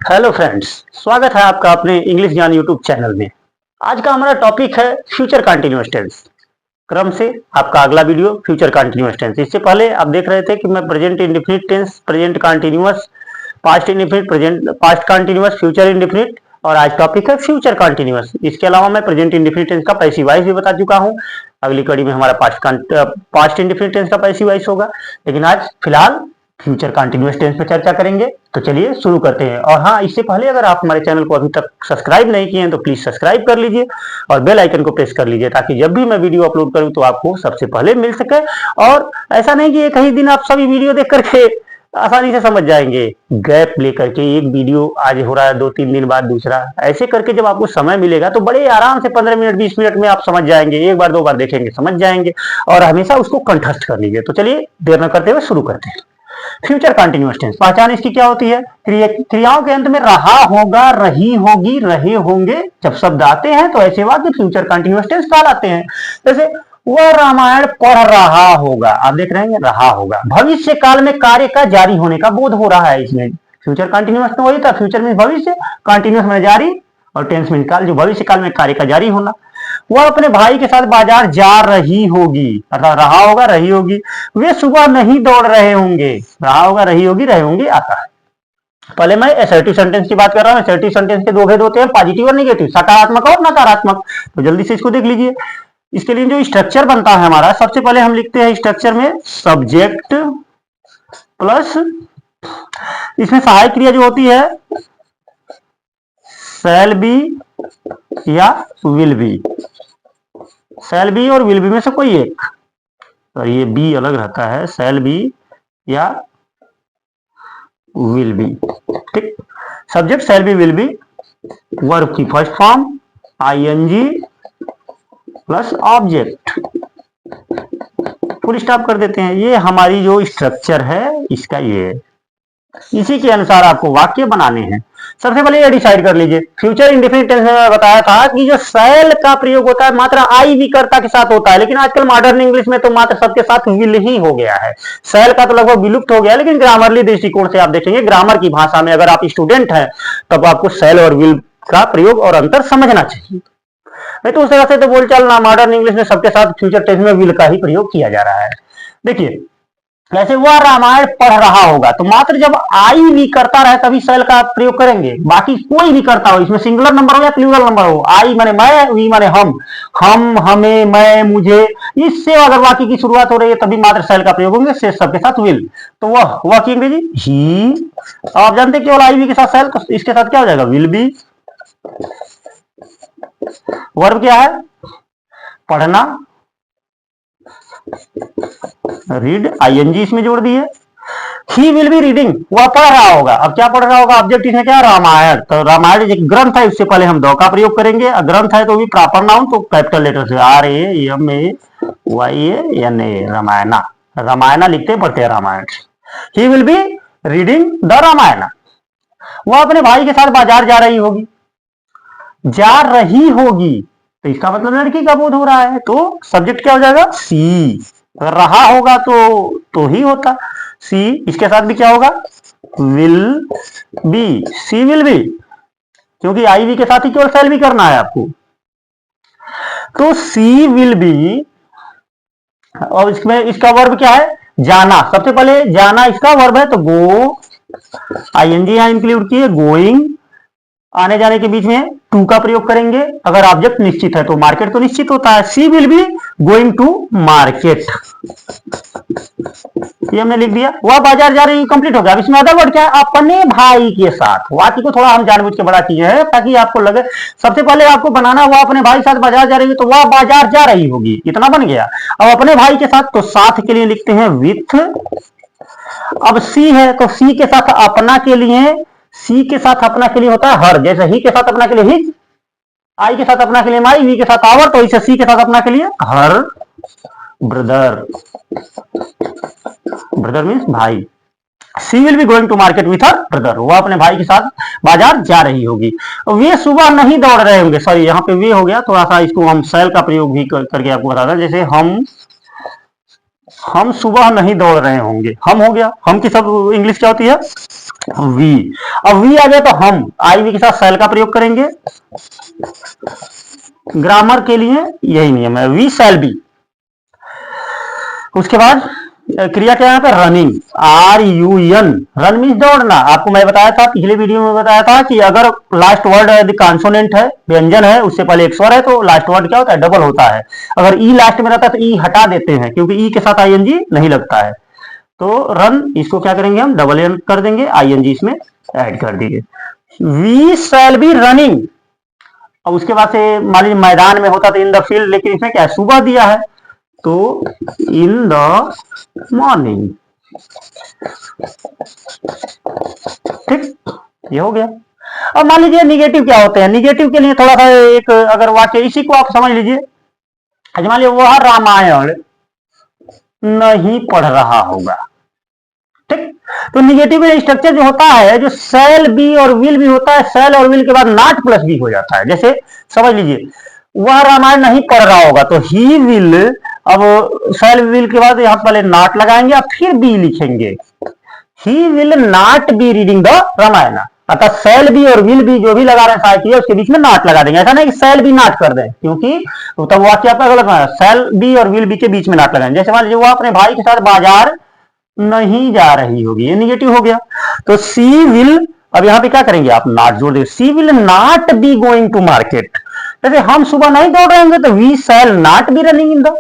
Hello friends, स्वागत है आपका अपने इंग्लिश ज्ञान यूट्यूब चैनल में। आज का हमारा टॉपिक है फ्यूचर कंटिन्यूअस टेंस। क्रम से आपका अगला वीडियो फ्यूचर कंटिन्यूअस टेंस। इससे पहले आप देख रहे थे कि मैं present indefinite tense, present continuous, past indefinite, present past continuous, future indefinite और आज टॉपिक है फ्यूचर कंटिन्यूअस। इसके अलावा मैं प्रेजेंट इंडेफिनिट टेंस का पैसिव वॉइस भी बता चुका हूँ। अगली कड़ी में हमारा पास्ट इंडेफिनिट टेंस का पैसिव वॉइस होगा, लेकिन आज फिलहाल फ्यूचर कंटिन्यूअस टेंस पे चर्चा करेंगे। तो चलिए शुरू करते हैं। और हाँ, इससे पहले अगर आप हमारे चैनल को अभी तक सब्सक्राइब नहीं किए हैं तो प्लीज सब्सक्राइब कर लीजिए और बेल आइकन को प्रेस कर लीजिए, ताकि जब भी मैं वीडियो अपलोड करूं तो आपको सबसे पहले मिल सके। और ऐसा नहीं कि एक ही दिन आप सभी वीडियो देख करके आसानी से समझ जाएंगे। गैप लेकर के एक वीडियो आज हो रहा है, 2-3 दिन बाद दूसरा, ऐसे करके जब आपको समय मिलेगा तो बड़े आराम से 15 मिनट 20 मिनट में आप समझ जाएंगे। एक बार दो बार देखेंगे समझ जाएंगे और हमेशा उसको कंठस्थ कर लीजिए। तो चलिए देर न करते हुए शुरू करते हैं। फ्यूचर कंटिन्यूअस टेंस पहचान इसकी क्या होती है? क्रियाओं के अंत में रहा होगा, रही होगी, रहे होंगे जब शब्द आते हैं तो ऐसे वाक्य फ्यूचर कंटिन्यूअस टेंस कहलाते हैं। जैसे वह रामायण पढ़ रहा होगा, आप देख रहे हैं रहा होगा। भविष्य काल में कार्य का जारी होने का बोध हो रहा है। इसमें फ्यूचर कंटिन्यूअस तो वही था, फ्यूचर में भविष्य, कंटिन्यूअस में जारी और टेंस में काल, जो भविष्य काल में कार्य का जारी होना। वह अपने भाई के साथ बाजार जा रही होगी, अर्थात रहा होगा, रही होगी। वे सुबह नहीं दौड़ रहे होंगे, रहा होगा, रही होगी, रहे होंगे आता है। पहले मैं असर्टिव सेंटेंस की बात कर रहा हूं। असर्टिव सेंटेंस के दो भेद होते हैं, पॉजिटिव और नेगेटिव, सकारात्मक और नकारात्मक। तो जल्दी से इसको देख लीजिए। इसके लिए जो स्ट्रक्चर बनता है हमारा, सबसे पहले हम लिखते हैं स्ट्रक्चर में सब्जेक्ट प्लस, इसमें सहायक क्रिया जो होती है शैल बी या विल बी। शैल बी और विल बी में से कोई एक, और ये बी अलग रहता है, शैल बी या विल बी। ठीक, subject shall be will be, verb की first form ING plus object, full stop कर देते हैं। ये हमारी जो स्ट्रक्चर है इसका ये है। इसी के अनुसार आपको वाक्य बनाने हैं। सबसे पहले ये डिसाइड कर लीजिए। फ्यूचर इंडेफिनिट टेंस में बताया था कि जो शैल का प्रयोग होता है मात्र आई विकर्ता के साथ होता है, लेकिन आजकल मॉडर्न इंग्लिश में तो मात्र सबके साथ विल ही हो गया है। शैल का तो लगभग विलुप्त हो गया, लेकिन ग्रामरली दृष्टिकोण से आप देखेंगे, ग्रामर की भाषा में अगर आप स्टूडेंट हैं तब आपको शैल और विल का प्रयोग और अंतर समझना चाहिए। नहीं तो उस तरह से तो बोलचाल ना, मॉडर्न इंग्लिश में सबके साथ फ्यूचर टेंस में विल का ही प्रयोग किया जा रहा है। देखिए, जैसे वह रामायण पढ़ रहा होगा, तो मात्र जब आई भी करता रहे तभी शैल का प्रयोग करेंगे। बाकी कोई भी करता हो, इसमें सिंगुलर नंबर हो या प्लूरल नंबर हो, आई माने मैं, वी माने हम, हमें, मैं, मुझे, इससे अगर वाक्य की शुरुआत हो रही है तभी मात्र शैल का प्रयोग होंगे, शेष सबके साथ विल। तो वह की अंग्रेजी ही। आप जानते केवल आई भी के साथ शैल, तो इसके साथ क्या हो जाएगा? Will be. वर्ब क्या है? पढ़ना, रीड, आईएनजी इसमें जोड़ दिए। ही विल बी रीडिंग, वह पढ़ रहा होगा। अब क्या पढ़ रहा होगा? ऑब्जेक्ट इसमें क्या? रामायण। तो रामायण एक ग्रंथ है, इससे पहले हम द का प्रयोग करेंगे। ग्रंथ है तो भी प्रॉपर नाउन, तो कैपिटल लेटर से RAMAYANA, रामायणा। रामायणा लिखते पढ़ते हैं Ramayan. He will be reading the Ramayan. वह अपने भाई के साथ बाजार जा रही होगी, जा रही होगी, तो इसका मतलब लड़की का बोध हो रहा है, तो सब्जेक्ट क्या हो जाएगा? सी। रहा होगा तो ही होता सी। इसके साथ भी क्या होगा? Will be, see will be, क्योंकि आई वी के साथ ही केवल शैल भी करना है आपको। तो सी विल बी, और इसमें इसका वर्ब क्या है? जाना। सबसे पहले जाना इसका वर्ब है, तो गो, आईएनजी यहां इंक्लूड किए, गोइंग। आने जाने के बीच में टू का प्रयोग करेंगे। अगर ऑब्जेक्ट निश्चित है तो मार्केट तो निश्चित होता है। She will be going to market, ये हमने लिख दिया। वह बाजार जा रही, कंप्लीट हो गया। अब इसमें अदर वर्ड क्या है? अपने भाई के साथ। वाक्य को थोड़ा हम जानबूझ के बड़ा किए हैं ताकि आपको लगे। सबसे पहले आपको बनाना, वह अपने भाई के साथ बाजार जा रही है, तो वह बाजार जा रही होगी, इतना बन गया। अब अपने भाई के साथ, तो साथ के लिए लिखते हैं विथ। अब सी है तो सी के साथ अपना के लिए, सी के साथ अपना के लिए होता है हर। जैसे ही के साथ अपना के लिए हिज, आई के साथ अपना के लिए माई, वी के साथ आवर, तो इसे सी के साथ अपना के लिए हर ब्रदर। ब्रदर मीन्स भाई। She will be going to market with her brother, वह अपने भाई के साथ बाजार जा रही होगी। वे सुबह नहीं दौड़ रहे होंगे, सॉरी यहाँ पे वे हो गया, थोड़ा सा इसको हम शैल का प्रयोग भी करके आपको बता दें। जैसे हम सुबह नहीं दौड़ रहे होंगे, हम हो गया। हम की सब इंग्लिश क्या होती है? वी। अब वी आ गया तो हम आई वी के साथ शैल का प्रयोग करेंगे। ग्रामर के लिए यही नियम है, वी शैल बी। उसके बाद क्रिया क्या है यहाँ पे, running, R U N, run means दौड़ना। आपको मैं बताया था, पिछले वीडियो में बताया था कि अगर लास्ट वर्ड यदि कॉन्सोनेंट है, व्यंजन है, उससे पहले एक स्वर है, तो लास्ट वर्ड क्या होता है, डबल होता है। अगर ई लास्ट में रहता है तो ई हटा देते हैं, क्योंकि ई के साथ आईएनजी नहीं लगता है। तो रन, इसको क्या करेंगे हम, डबल एन कर देंगे, आईएनजी इसमें ऐड कर दीजिए। We shall be running. अब उसके बाद से मान लीजिए मैदान में होता तो इन द फील्ड, लेकिन इसमें क्या है, सुबह दिया है, तो इन द मॉर्निंग। ठीक, ये हो गया। अब मान लीजिए निगेटिव क्या होते हैं, निगेटिव के लिए थोड़ा सा एक अगर वाक्य, इसी को आप समझ लीजिए। मान लीजिए वह रामायण नहीं पढ़ रहा होगा। ठीक, तो निगेटिव में स्ट्रक्चर जो होता है, जो शैल बी और विल भी होता है, शैल और विल के बाद नॉट प्लस बी हो जाता है। जैसे समझ लीजिए वह रामायण नहीं पढ़ रहा होगा, तो ही विल, अब शैल विल के बाद यहां पहले नॉट लगाएंगे और फिर बी लिखेंगे, he will not be reading the Ramayan. अर्थात शैल बी और विल बी जो भी लगा रहे हैं सहायक, उसके बीच में नॉट लगा देंगे। ऐसा नहीं कि शैल बी नॉट कर दें, क्योंकि तो तब वाक्य आपका गलत है। शैल बी और विल बी के बीच में नॉट लगाएंगे। जैसे मान लीजिए वो अपने भाई के साथ बाजार नहीं जा रही होगी, ये निगेटिव हो गया। तो सी विल, अब यहां पे क्या करेंगे आप, नॉट जोड़ देंगे, she will not be going to market. जैसे हम सुबह नहीं दौड़ रहे होंगे, तो we shall not be running in the.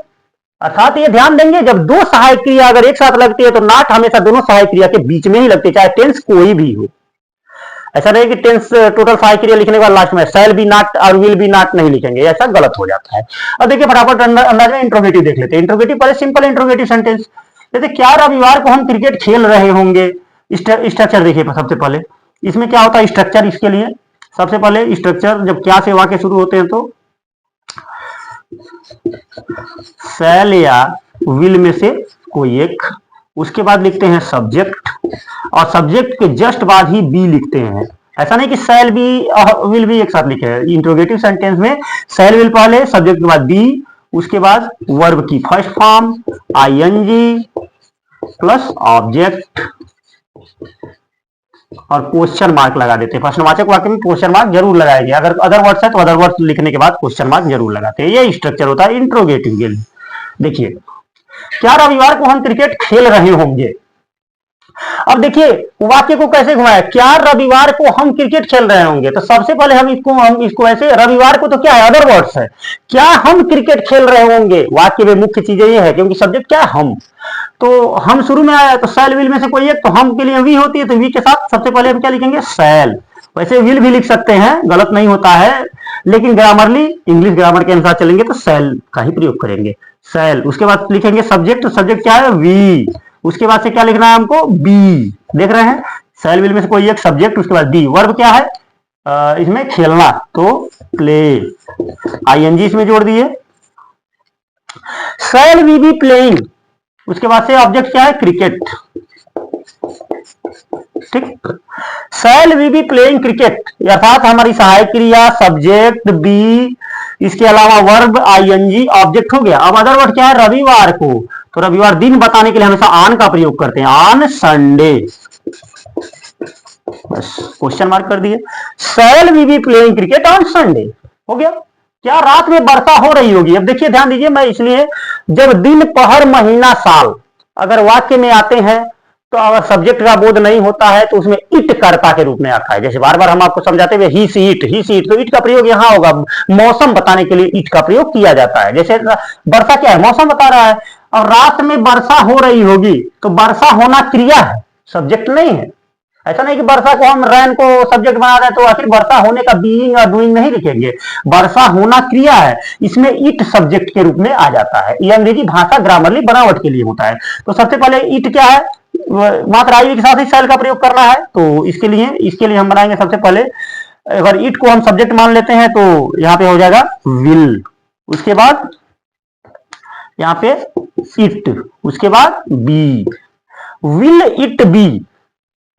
अर्थात ये ध्यान देंगे, जब दो सहायक क्रिया अगर एक साथ लगती है तो नॉट हमेशा दोनों सहायक क्रिया के बीच में ही लगती है, चाहे टेंस कोई भी हो। ऐसा नहीं कि टेंस टोटल सहायक क्रिया लिखने के बाद लास्ट में शैल बी नॉट और विल बी नॉट नहीं लिखेंगे, ऐसा गलत हो जाता है। अब देखिए फटाफट अंदाज में इंट्रोगेटिव देख लेते हैं। इंट्रोगेटिव पहले सिंपल इंट्रोगेटिव सेंटेंस, जैसे क्या रविवार को हम क्रिकेट खेल रहे होंगे। स्ट्रक्चर देखिए सबसे पहले, इसमें क्या होता है स्ट्रक्चर, इसके लिए सबसे पहले स्ट्रक्चर, जब क्या से वाक्य शुरू होते हैं तो शैल या विल में से कोई एक, उसके बाद लिखते हैं सब्जेक्ट, और सब्जेक्ट के जस्ट बाद ही बी लिखते हैं। ऐसा नहीं कि शैल बी और विल बी एक साथ लिखे हैं। इंट्रोगेटिव सेंटेंस में शैल विल पहले, सब्जेक्ट के बाद बी, उसके बाद वर्ब की first form ING plus object और क्वेश्चन मार्क लगा देते हैं। प्रश्नवाचक वाक्य में क्वेश्चन मार्क जरूर लगाएंगे, अगर अदर वर्ड्स है तो अदर वर्ड्स लिखने के बाद क्वेश्चन मार्क जरूर लगाते हैं। ये स्ट्रक्चर होता है इंट्रोगेटिव के लिए। देखिए क्या रविवार को हम क्रिकेट खेल रहे होंगे। अब देखिए वाक्य को कैसे घुमाया, क्या रविवार को हम क्रिकेट खेल रहे होंगे, तो सबसे पहले हम इसको ऐसे, रविवार को तो क्या है, अदर वर्ड्स है, क्या हम क्रिकेट खेल रहे होंगे। वाक्य में मुख्य चीजें ये है, क्योंकि सब्जेक्ट क्या है, हम, तो हम शुरू में आया तो शैल विल में से कोई एक, तो हम के लिए वी होती है, तो वी के साथ सबसे पहले हम क्या लिखेंगे, शैल। वैसे विल भी लिख सकते हैं, गलत नहीं होता है, लेकिन ग्रामरली इंग्लिश ग्रामर के अनुसार चलेंगे तो शैल का ही प्रयोग करेंगे, शैल। उसके बाद लिखेंगे सब्जेक्ट, तो सब्जेक्ट क्या है, वी। उसके बाद से क्या लिखना है हमको, बी। देख रहे हैं, शैल विल में से कोई एक, सब्जेक्ट, उसके बाद बी। वर्ब क्या है इसमें, खेलना, तो प्ले, आईएनजी इसमें जोड़ दिए। शैल वी बी प्लेइंग, उसके बाद से ऑब्जेक्ट क्या है, क्रिकेट। ठीक, shall we be playing cricket, अर्थात हमारी सहायक क्रिया सब्जेक्ट बी, इसके अलावा वर्ब आईएनजी, ऑब्जेक्ट हो गया। अब अदर वर्ड क्या है, रविवार को, तो रविवार दिन बताने के लिए हमेशा ऑन का प्रयोग करते हैं, ऑन संडे, बस क्वेश्चन मार्क कर दिए। Shall we be playing cricket on Sunday, हो गया। क्या रात में वर्षा हो रही होगी। अब देखिए ध्यान दीजिए, मैं इसलिए जब दिन पहर महीना साल अगर वाक्य में आते हैं, तो अगर सब्जेक्ट का बोध नहीं होता है तो उसमें इट कर्ता के रूप में आता है। जैसे बार बार हम आपको समझाते हुए ही सी इट, तो इट का प्रयोग यहां होगा, मौसम बताने के लिए इट का प्रयोग किया जाता है। जैसे वर्षा क्या है, मौसम बता रहा है, और रात में वर्षा हो रही होगी, तो वर्षा होना क्रिया है, सब्जेक्ट नहीं है। ऐसा नहीं कि वर्षा को हम रैन को सब्जेक्ट बना दें तो आखिर वर्षा होने का बीइंग और डूइंग नहीं लिखेंगे, वर्षा होना क्रिया है, इसमें इट सब्जेक्ट के रूप में आ जाता है। ये अंग्रेजी भाषा ग्रामरली बनावट के लिए होता है। तो सबसे पहले इट क्या है, मात्र आई के साथ ही शैल का प्रयोग करना है, तो इसके लिए हम बनाएंगे सबसे पहले, अगर इट को हम सब्जेक्ट मान लेते हैं तो यहाँ पे हो जाएगा विल, उसके बाद यहाँ पे इट, उसके बाद be, will it be.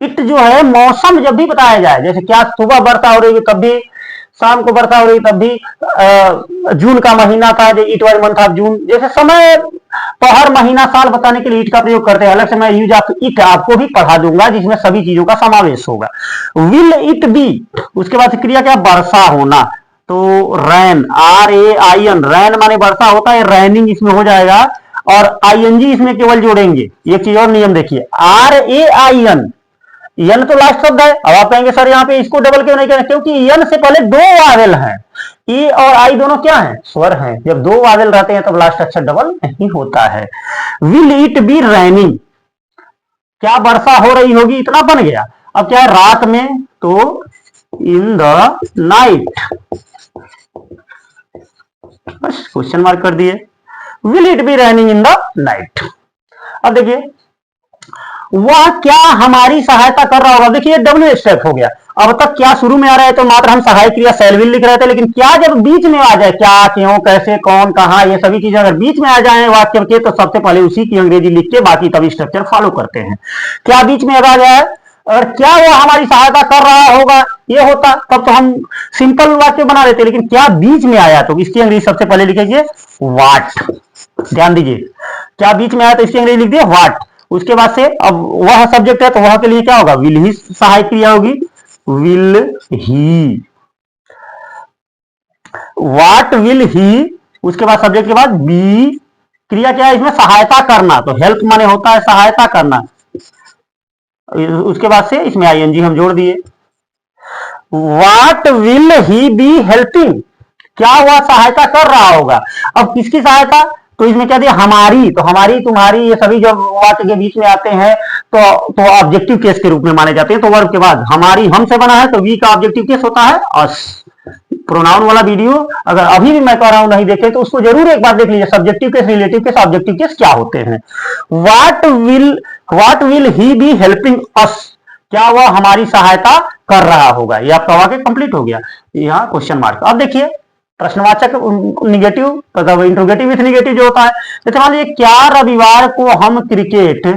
It जो है मौसम जब भी बताया जाए, जैसे क्या सुबह वर्षा हो रही है तब भी, शाम को वर्षा हो रही तब भी, जून का महीना था, it was month of June, जैसे समय तो हर महीना साल बताने के लिए इट का प्रयोग करते हैं। अलग से मैं यूज ऑफ इट आपको भी पढ़ा दूंगा जिसमें सभी चीजों का समावेश होगा। विल इट बी, उसके बाद क्रिया क्या, वर्षा होना, तो रैन, RAIN, रैन माने वर्षा होता है, रैनिंग इसमें हो जाएगा और ING इसमें केवल जोड़ेंगे। एक चीज और नियम देखिए, RAIN, यन तो लास्ट शब्द है। अब आप कहेंगे सर यहाँ पे इसको डबल क्यों नहीं करें, क्योंकि यन से पहले दो वावेल हैं, ई और आई दोनों क्या हैं, स्वर हैं। जब दो वावेल रहते हैं तब लास्ट अक्षर डबल नहीं होता है। विल इट बी रैनिंग, क्या वर्षा हो रही होगी, इतना बन गया। अब क्या है रात में, तो इन द नाइट, बस क्वेश्चन मार्क कर दिए। Will it be raining in the night. अब देखिए वह क्या हमारी सहायता कर रहा होगा, देखिए डब्ल्यू स्टेप हो गया। अब तक क्या शुरू में आ रहा है तो मात्र हम सहायक क्रिया शैल विल लिख रहे थे, लेकिन क्या जब बीच में आ जाए, क्या, क्यों, कैसे, कौन, कहां, ये सभी चीजें अगर बीच में आ जाए वाक्य के, तो सबसे पहले उसी की अंग्रेजी लिख के बाकी तभी स्ट्रक्चर फॉलो करते हैं। क्या बीच में आ गया है और क्या वो हमारी सहायता कर रहा होगा, ये होता तब तो हम सिंपल वाक्य बना लेते, लेकिन क्या बीच में आया तो इसकी अंग्रेजी सबसे पहले लिखेंगे वाट। ध्यान दीजिए, क्या बीच में आया तो इसकी अंग्रेजी लिख दिए वाट। उसके बाद से अब वह सब्जेक्ट है तो वह के लिए क्या होगा, विल ही सहायक क्रिया होगी, will he, what will he. उसके बाद सब्जेक्ट के बाद बी, क्रिया क्या है इसमें, सहायता करना, तो हेल्प माने होता है सहायता करना। उसके बाद से इसमें ING हम जोड़ दिए। What will he be helping, क्या वह सहायता कर रहा होगा। अब किसकी सहायता, तो इसमें क्या दिया, हमारी, तो हमारी, तुम्हारी, ये सभी जब वाक्य के बीच में आते हैं तो ऑब्जेक्टिव केस के रूप में माने जाते हैं। तो वर्ब के बाद हमारी हम से बना है तो वी का ऑब्जेक्टिव केस होता है अस। प्रोनाउन वाला वीडियो अगर अभी भी मैं कह रहा हूं नहीं देखे तो उसको जरूर एक बार देख लीजिए, subjective case, relative case, objective case क्या होते हैं। What will he be helping us, क्या वह हमारी सहायता कर रहा होगा। ये आपका वाक्य कंप्लीट हो गया, यहाँ क्वेश्चन मार्क। अब देखिए प्रश्नवाचक निगेटिव, मतलब इंट्रोगेटिव विथ निगेटिव जो होता है, जैसे मान लीजिए क्या रविवार को हम क्रिकेट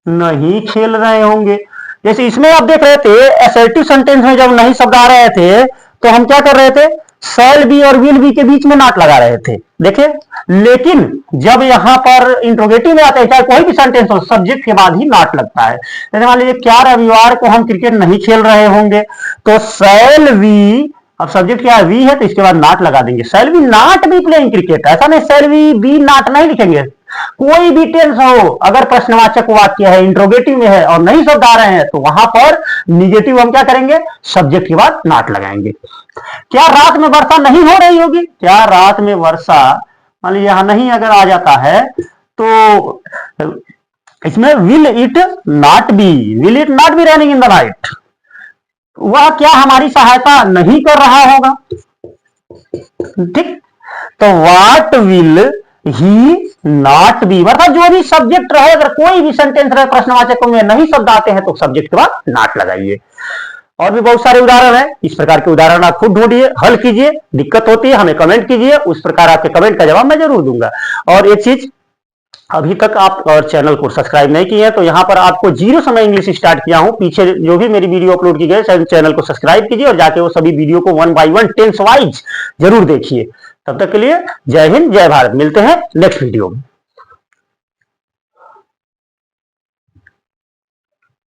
नहीं खेल रहे होंगे। जैसे इसमें आप देख रहे थे असर्टिव सेंटेंस में जब नहीं शब्द आ रहे थे तो हम क्या कर रहे थे, शैल बी और विल बी के बीच में नॉट लगा रहे थे, देखे। लेकिन जब यहां पर इंट्रोगेटिव में आता है, चाहे कोई भी सेंटेंस हो, सब्जेक्ट के बाद ही नॉट लगता है। जैसे मान लीजिए क्या रविवार को हम क्रिकेट नहीं खेल रहे होंगे, तो शैल वी, अब सब्जेक्ट क्या है, वी है, तो इसके बाद नॉट लगा देंगे। Shall we not be playing cricket, ऐसा नहीं शैल वी बी नॉट नहीं लिखेंगे। कोई भी टेंस हो, अगर प्रश्नवाचक वाक्य है, इंट्रोगेटिव में है और नहीं शब्द आ रहे हैं तो वहां पर निगेटिव हम क्या करेंगे, सब्जेक्ट के बाद नॉट लगाएंगे। क्या रात में वर्षा नहीं हो रही होगी, क्या रात में वर्षा, मान लीजिए यहां नहीं अगर आ जाता है तो इसमें will it not be, will it not be running in the night, वह क्या हमारी सहायता नहीं कर रहा होगा। ठीक, तो what will he not be, मतलब जो भी सब्जेक्ट रहे, अगर कोई भी सेंटेंस रहे प्रश्नवाचक में नहीं शब्द आते हैं तो सब्जेक्ट के बाद नॉट लगाइए। और भी बहुत सारे उदाहरण है, इस प्रकार के उदाहरण आप खुद ढूंढिए, हल कीजिए, दिक्कत होती है हमें कमेंट कीजिए, उस प्रकार आपके कमेंट का जवाब मैं जरूर दूंगा। और एक चीज, अभी तक आप और चैनल को सब्सक्राइब नहीं किए हैं तो यहाँ पर आपको जीरो समय इंग्लिश स्टार्ट किया हूं, पीछे जो भी मेरी वीडियो अपलोड की गई चैनल को सब्सक्राइब कीजिए और जाके वो सभी वीडियो को 1 by 1 टेंस वाइज जरूर देखिए। तब तक के लिए जय हिंद, जय भारत, मिलते हैं नेक्स्ट वीडियो में।